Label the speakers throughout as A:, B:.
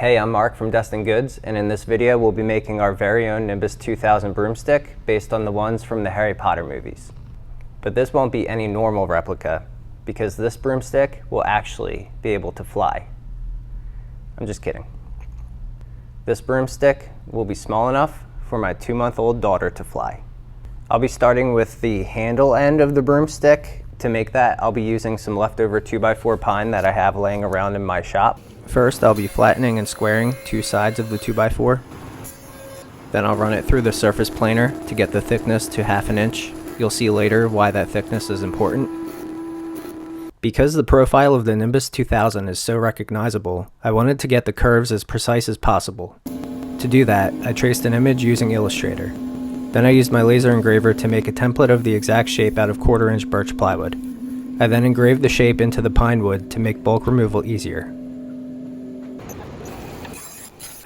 A: Hey, I'm Mark from Destin Goods, and in this video we'll be making our very own Nimbus 2000 broomstick based on the ones from the Harry Potter movies. But this won't be any normal replica, because this broomstick will actually be able to fly. I'm just kidding. This broomstick will be small enough for my 2-month-old daughter to fly. I'll be starting with the handle end of the broomstick. To make that, I'll be using some leftover 2x4 pine that I have laying around in my shop. First, I'll be flattening and squaring 2 sides of the 2x4. Then I'll run it through the surface planer to get the thickness to 1/2 inch. You'll see later why that thickness is important. Because the profile of the Nimbus 2000 is so recognizable, I wanted to get the curves as precise as possible. To do that, I traced an image using Illustrator. Then I used my laser engraver to make a template of the exact shape out of 1/4 inch birch plywood. I then engraved the shape into the pine wood to make bulk removal easier.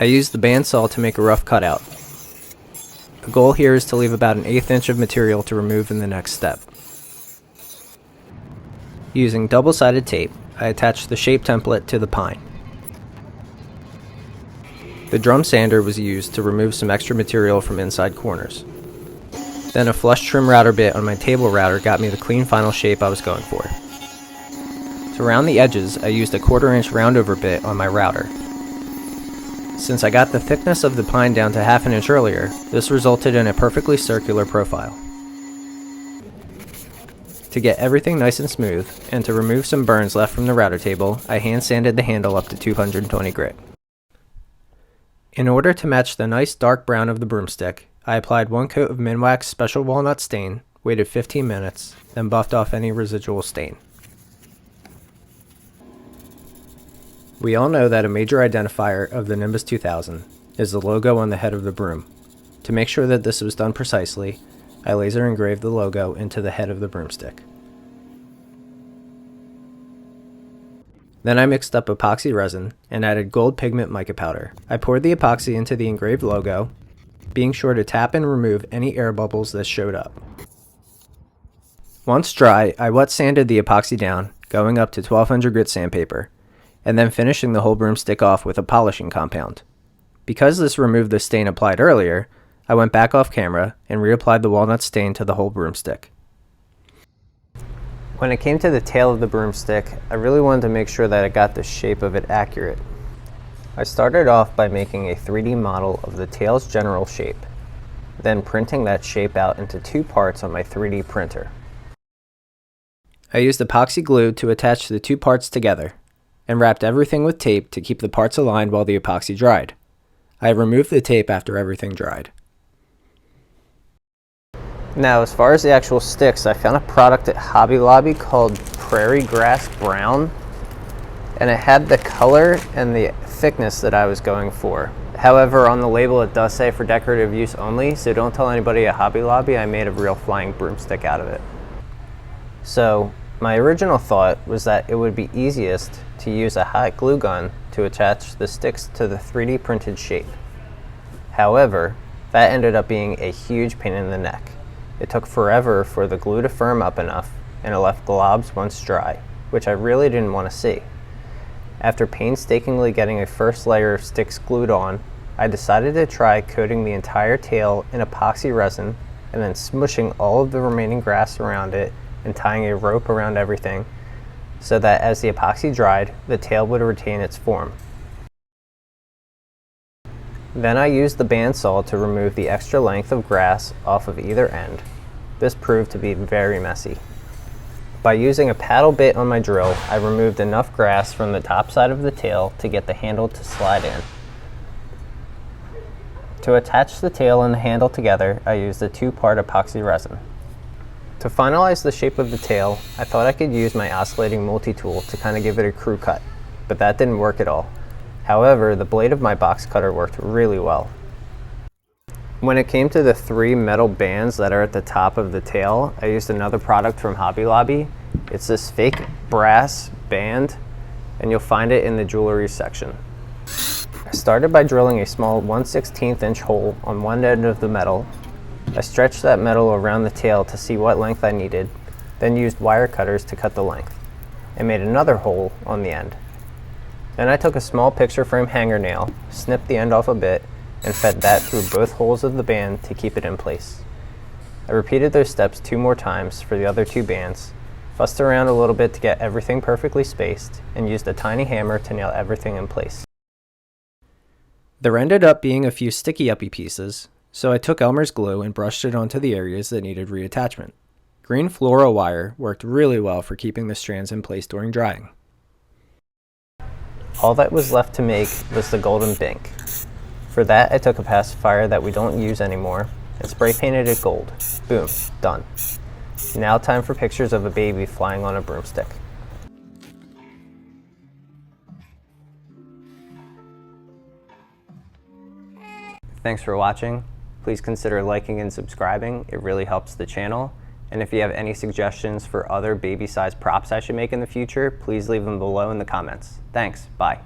A: I used the bandsaw to make a rough cutout. The goal here is to leave about 1/8 inch of material to remove in the next step. Using double-sided tape, I attached the shape template to the pine. The drum sander was used to remove some extra material from inside corners. Then a flush trim router bit on my table router got me the clean final shape I was going for. To round the edges, I used a 1/4 inch roundover bit on my router. Since I got the thickness of the pine down to 1/2 inch earlier, this resulted in a perfectly circular profile. To get everything nice and smooth, and to remove some burns left from the router table, I hand sanded the handle up to 220 grit. In order to match the nice dark brown of the broomstick, I applied 1 coat of Minwax Special Walnut Stain, waited 15 minutes, then buffed off any residual stain. We all know that a major identifier of the Nimbus 2000 is the logo on the head of the broom. To make sure that this was done precisely, I laser engraved the logo into the head of the broomstick. Then I mixed up epoxy resin and added gold pigment mica powder. I poured the epoxy into the engraved logo, being sure to tap and remove any air bubbles that showed up. Once dry, I wet sanded the epoxy down, going up to 1200 grit sandpaper, and then finishing the whole broomstick off with a polishing compound. Because this removed the stain applied earlier, I went back off camera and reapplied the walnut stain to the whole broomstick. When it came to the tail of the broomstick, I really wanted to make sure that I got the shape of it accurate. I started off by making a 3D model of the tail's general shape, then printing that shape out into 2 parts on my 3D printer. I used epoxy glue to attach the 2 parts together, and wrapped everything with tape to keep the parts aligned while the epoxy dried. I removed the tape after everything dried. Now, as far as the actual sticks, I found a product at Hobby Lobby called Prairie Grass Brown, and it had the color and the thickness that I was going for. However, on the label it does say for decorative use only, so don't tell anybody at Hobby Lobby I made a real flying broomstick out of it. So, my original thought was that it would be easiest to use a hot glue gun to attach the sticks to the 3D printed shape. However, that ended up being a huge pain in the neck. It took forever for the glue to firm up enough, and it left globs once dry, which I really didn't want to see. After painstakingly getting a first layer of sticks glued on, I decided to try coating the entire tail in epoxy resin and then smushing all of the remaining grass around it and tying a rope around everything so that as the epoxy dried, the tail would retain its form. Then I used the bandsaw to remove the extra length of grass off of either end. This proved to be very messy. By using a paddle bit on my drill, I removed enough grass from the top side of the tail to get the handle to slide in. To attach the tail and the handle together, I used a 2-part epoxy resin. To finalize the shape of the tail, I thought I could use my oscillating multi-tool to kind of give it a crew cut, but that didn't work at all. However, the blade of my box cutter worked really well. When it came to the 3 metal bands that are at the top of the tail, I used another product from Hobby Lobby. It's this fake brass band, and you'll find it in the jewelry section. I started by drilling a small 1/16 inch hole on one end of the metal. I stretched that metal around the tail to see what length I needed, then used wire cutters to cut the length, and made another hole on the end. Then I took a small picture frame hanger nail, snipped the end off a bit, and fed that through both holes of the band to keep it in place. I repeated those steps 2 more times for the other 2 bands, fussed around a little bit to get everything perfectly spaced, and used a tiny hammer to nail everything in place. There ended up being a few sticky-uppy pieces, so I took Elmer's glue and brushed it onto the areas that needed reattachment. Green fluoro wire worked really well for keeping the strands in place during drying. All that was left to make was the golden bink. For that, I took a pacifier that we don't use anymore and spray painted it gold. Boom, done. Now time for pictures of a baby flying on a broomstick. Thanks for watching. Please consider liking and subscribing. It really helps the channel. And if you have any suggestions for other baby-sized props I should make in the future, please leave them below in the comments. Thanks, bye.